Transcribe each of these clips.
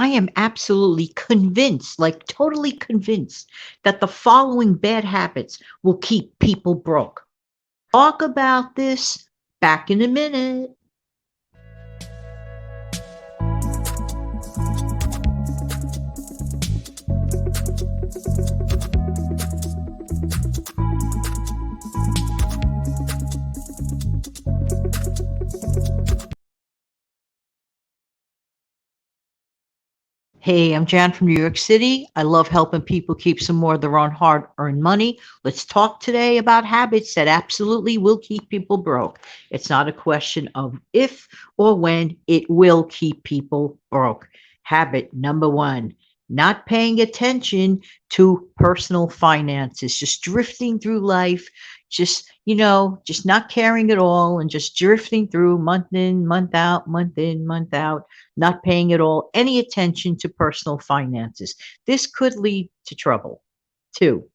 I am absolutely convinced, like totally convinced, that the following bad habits will keep people broke. Talk about this back in a minute. Hey, I'm Jan from New York City. I love helping people keep some more of their own hard earned money. Let's talk today about habits that absolutely will keep people broke. It's not a question of if or when, it will keep people broke. Habit number one, not paying attention to personal finances, just drifting through life, just not caring at all and just drifting through month in, month out, not paying at all any attention to personal finances. This could lead to trouble. Two,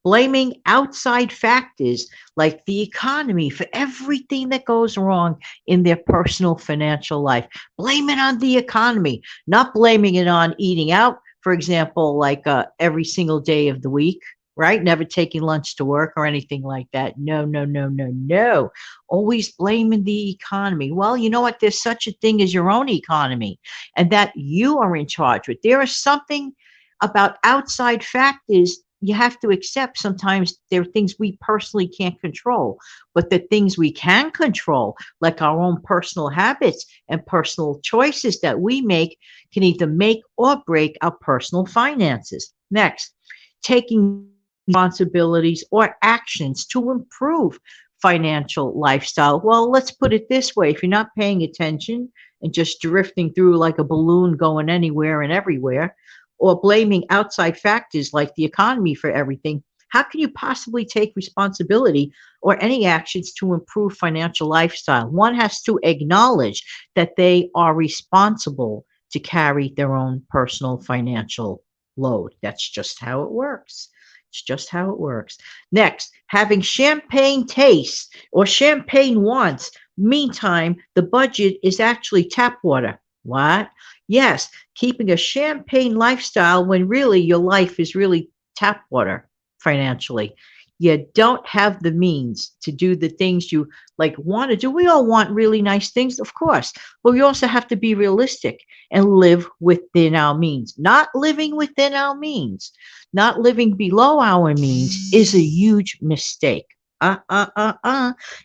blaming outside factors like the economy for everything that goes wrong in their personal financial life. Blame it on the economy, not blaming it on eating out, for example, like every single day of the week. Right? Never taking lunch to work or anything like that. No, no, no, no, no. Always blaming the economy. Well, you know what? There's such a thing as your own economy and that you are in charge with. There is something about outside factors you have to accept. Sometimes there are things we personally can't control, but the things we can control, like our own personal habits and personal choices that we make, can either make or break our personal finances. Next, taking responsibilities or actions to improve financial lifestyle. Well, let's put it this way: if you're not paying attention and just drifting through like a balloon going anywhere and everywhere, or blaming outside factors like the economy for everything, how can you possibly take responsibility or any actions to improve financial lifestyle? One has to acknowledge that they are responsible to carry their own personal financial load. That's just how it works. It's just how it works. Next, having champagne tastes or champagne wants. Meantime, the budget is actually tap water. What? Yes, keeping a champagne lifestyle when really your life is really tap water financially. You don't have the means to do the things you like want to do. We all want really nice things, of course, but we also have to be realistic and live within our means. Not living within our means, not living below our means is a huge mistake. And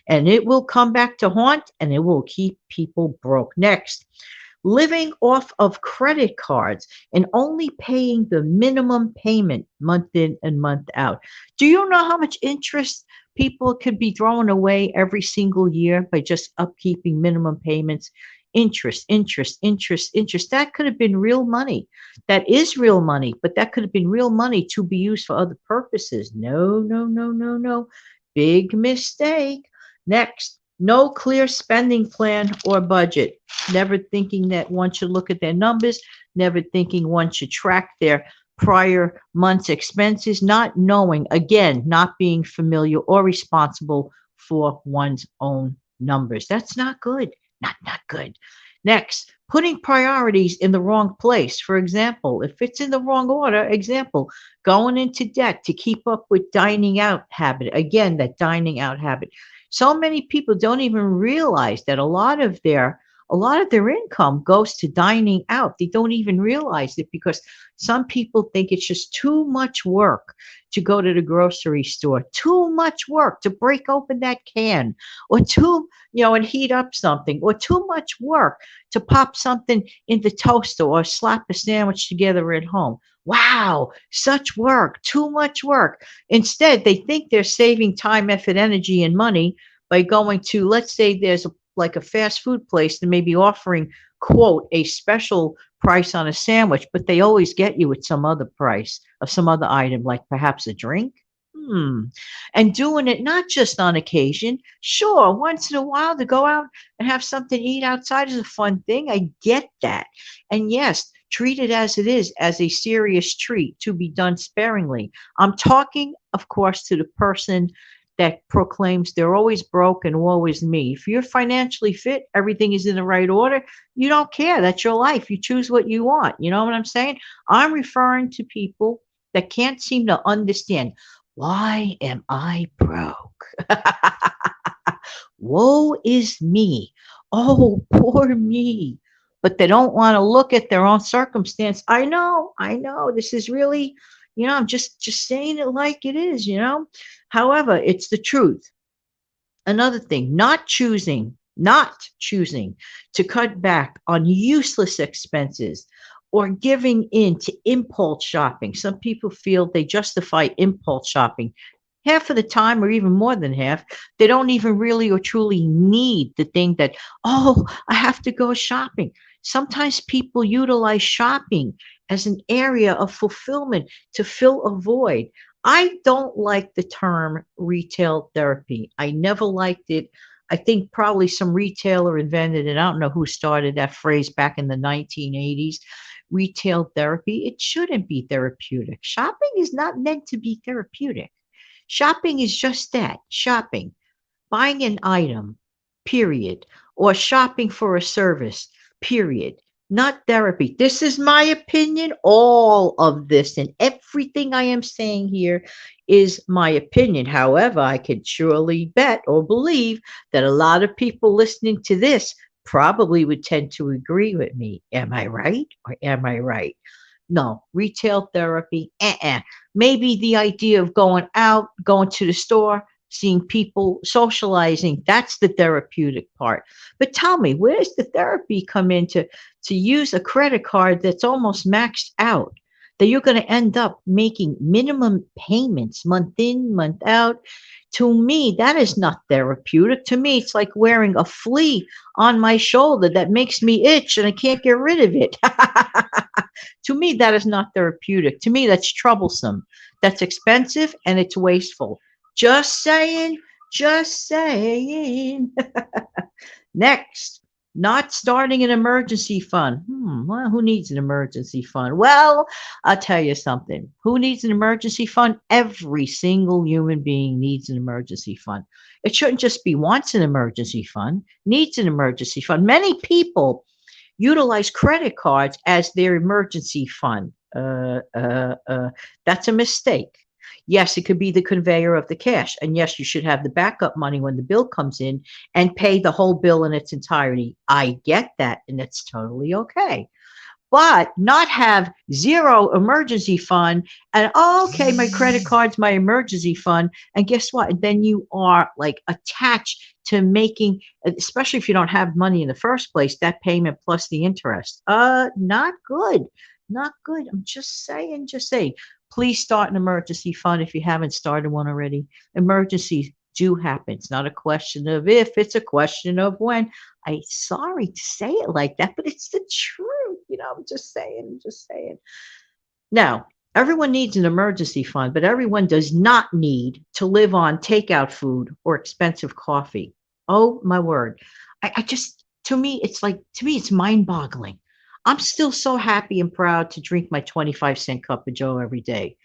it will come back to haunt and it will keep people broke. Next, living off of credit cards and only paying the minimum payment month in and month out. Do you know how much interest people could be throwing away every single year by just upkeeping minimum payments? Interest, interest, interest, interest. That could have been real money. That is real money, but that could have been real money to be used for other purposes. No, no, no, no, no. Big mistake. Next, no clear spending plan or budget. Never thinking that one should look at their numbers, never thinking one should track their prior month's expenses, not knowing, again, not being familiar or responsible for one's own numbers. That's not good. Not good. Next, putting priorities in the wrong place. For example, if it's in the wrong order, example, going into debt to keep up with dining out habit. Again, that dining out habit. So many people don't even realize that a lot of their income goes to dining out. They don't even realize it because some people think it's just too much work to go to the grocery store, too much work to break open that can, or and heat up something, or too much work to pop something in the toaster or slap a sandwich together at home. Wow, such work, too much work. Instead, they think they're saving time, effort, energy, and money by going to, let's say, there's like a fast food place and maybe offering, quote, a special price on a sandwich, but they always get you at some other price of some other item, like perhaps a drink. Hmm. And doing it not just on occasion. Sure, once in a while to go out and have something to eat outside is a fun thing. I get that. And yes, treat it as it is, as a serious treat to be done sparingly. I'm talking, of course, to the person that proclaims they're always broke and woe is me. If you're financially fit, everything is in the right order. You don't care. That's your life. You choose what you want. You know what I'm saying? I'm referring to people that can't seem to understand, why am I broke? Woe is me. Oh, poor me. But they don't want to look at their own circumstance. I know. This is really, I'm just saying it like it is, However, it's the truth. Another thing, not choosing to cut back on useless expenses or giving in to impulse shopping. Some people feel they justify impulse shopping. Half of the time, or even more than half, they don't even really or truly need the thing that, oh, I have to go shopping. Sometimes people utilize shopping as an area of fulfillment to fill a void. I don't like the term retail therapy. I never liked it. I think probably some retailer invented it. I don't know who started that phrase back in the 1980s. Retail therapy. It shouldn't be therapeutic. Shopping is not meant to be therapeutic. Shopping is just that, shopping, buying an item, period, or shopping for a service, period. Not therapy. This is my opinion. All of this and everything I am saying here is my opinion. However, I can surely bet or believe that a lot of people listening to this probably would tend to agree with me. Am I right or am I right? No, retail therapy, maybe the idea of going out, going to the store, seeing people, socializing, that's the therapeutic part. But tell me, where does the therapy come in to use a credit card that's almost maxed out? That you're going to end up making minimum payments month in, month out. To me, that is not therapeutic. To me, it's like wearing a flea on my shoulder that makes me itch and I can't get rid of it. To me, that is not therapeutic. To me, that's troublesome. That's expensive and it's wasteful. Just saying, just saying. Next, not starting an emergency fund. Well, who needs an emergency fund? Well, I'll tell you something. Who needs an emergency fund? Every single human being needs an emergency fund. It shouldn't just be wants an emergency fund, needs an emergency fund. Many people utilize credit cards as their emergency fund. That's a mistake. Yes, it could be the conveyor of the cash. And yes, you should have the backup money when the bill comes in and pay the whole bill in its entirety. I get that, and it's totally okay. But not have zero emergency fund and, oh, okay, my credit card's my emergency fund. And guess what? And then you are like attached to making, especially if you don't have money in the first place, that payment plus the interest. Not good. Not good. I'm just saying, please start an emergency fund if you haven't started one already. Emergencies do happen. It's not a question of if, it's a question of when. I'm sorry to say it like that, but it's the truth. I'm just saying. Now, everyone needs an emergency fund, but everyone does not need to live on takeout food or expensive coffee. Oh, my word. I just, to me, it's mind boggling. I'm still so happy and proud to drink my 25-cent cup of Joe every day.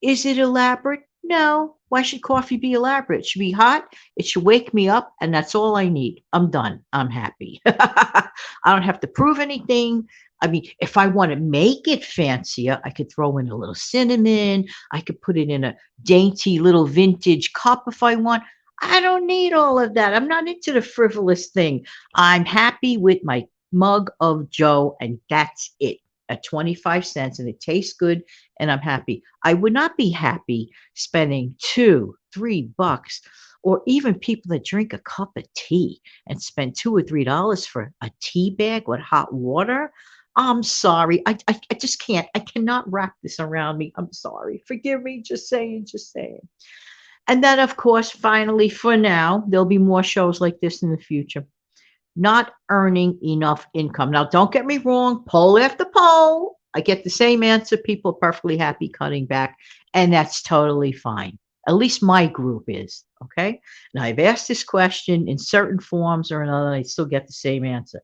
Is it elaborate? No. Why should coffee be elaborate? It should be hot. It should wake me up, and that's all I need. I'm done. I'm happy. I don't have to prove anything. I mean, if I want to make it fancier, I could throw in a little cinnamon. I could put it in a dainty little vintage cup if I want. I don't need all of that. I'm not into the frivolous thing. I'm happy with my mug of Joe, and that's it at 25 cents, and it tastes good, and I'm happy. I would not be happy spending $2, $3, or even people that drink a cup of tea and spend $2 or $3 for a tea bag with hot water. I'm sorry. I just can't. I cannot wrap this around me. I'm sorry. Forgive me. Just saying, just saying. And then, of course, finally, for now, there'll be more shows like this in the future. Not earning enough income. Now, don't get me wrong, poll after poll, I get the same answer. People are perfectly happy cutting back, and that's totally fine. At least my group is, okay? Now, I've asked this question in certain forms or another, I still get the same answer.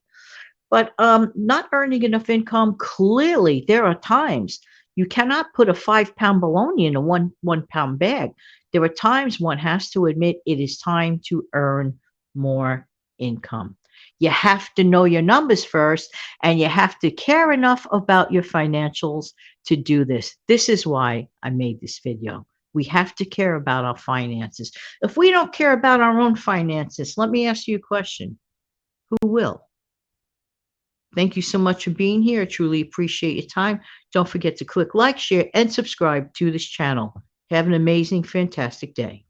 But not earning enough income, clearly there are times you cannot put a 5-pound bologna in a one pound bag. There are times one has to admit it is time to earn more income. You have to know your numbers first, and you have to care enough about your financials to do this. This is why I made this video. We have to care about our finances. If we don't care about our own finances, let me ask you a question. Who will? Thank you so much for being here. I truly appreciate your time. Don't forget to click like, share, and subscribe to this channel. Have an amazing, fantastic day.